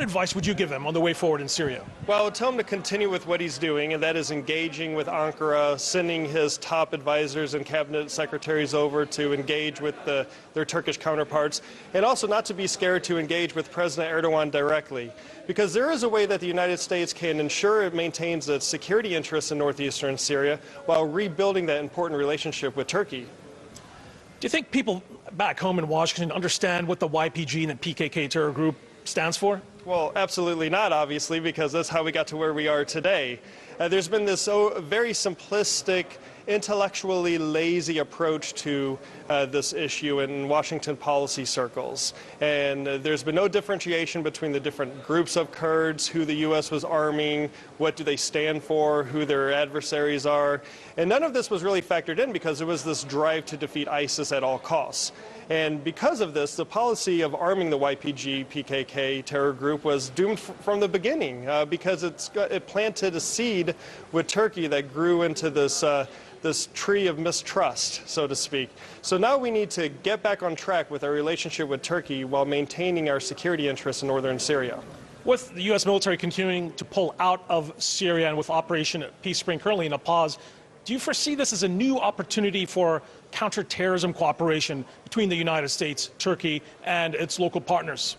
advice would you give him on the way forward in Syria? Well, I would tell him to continue with what he's doing, and that is engaging with Ankara, sending his top advisors and cabinet secretaries over to engage with their Turkish counterparts, and also not to be scared to engage with President Erdogan directly, because there is a way that the United States can ensure it maintains its security interests in northeastern Syria while rebuilding that important relationship with Turkey. Do you think people back home in Washington understand what the YPG and the PKK terror group stands for? Well, absolutely not, obviously, because that's how we got to where we are today. There's been this very simplistic, intellectually lazy approach to this issue in Washington policy circles. And there's been no differentiation between the different groups of Kurds, who the U.S. was arming, what do they stand for, who their adversaries are. And none of this was really factored in because there was this drive to defeat ISIS at all costs. And because of this, the policy of arming the YPG, PKK terror group was doomed from the beginning because it planted a seed with Turkey that grew into this tree of mistrust, so to speak. So now we need to get back on track with our relationship with Turkey while maintaining our security interests in northern Syria. With the U.S. military continuing to pull out of Syria and with Operation Peace Spring currently in a pause, do you foresee this as a new opportunity for counterterrorism cooperation between the United States, Turkey, and its local partners?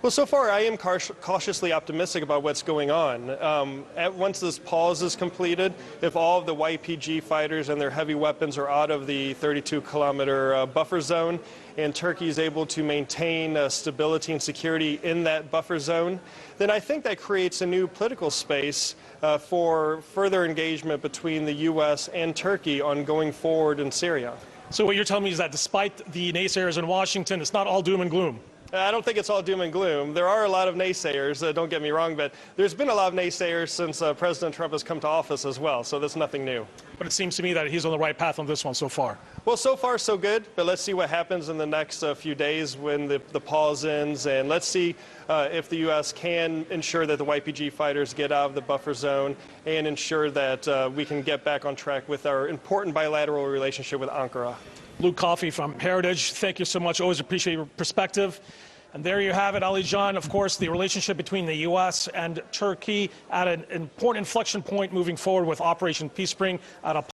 Well, so far I am cautiously optimistic about what's going on. Once this pause is completed, if all of the YPG fighters and their heavy weapons are out of the 32-kilometer buffer zone, and Turkey is able to maintain stability and security in that buffer zone, then I think that creates a new political space for further engagement between the U.S. and Turkey on going forward in Syria. So what you're telling me is that despite the naysayers in Washington, it's not all doom and gloom? I don't think it's all doom and gloom. There are a lot of naysayers, don't get me wrong, but there's been a lot of naysayers since President Trump has come to office as well, so that's nothing new. But it seems to me that he's on the right path on this one so far. Well, so far so good, but let's see what happens in the next few days when the pause ends, and let's see if the U.S. can ensure that the YPG fighters get out of the buffer zone and ensure that we can get back on track with our important bilateral relationship with Ankara. Luke Coffey from Heritage, thank you so much. Always appreciate your perspective. And there you have it, Ali John. Of course, the relationship between the U.S. and Turkey at an important inflection point moving forward with Operation Peace Spring at a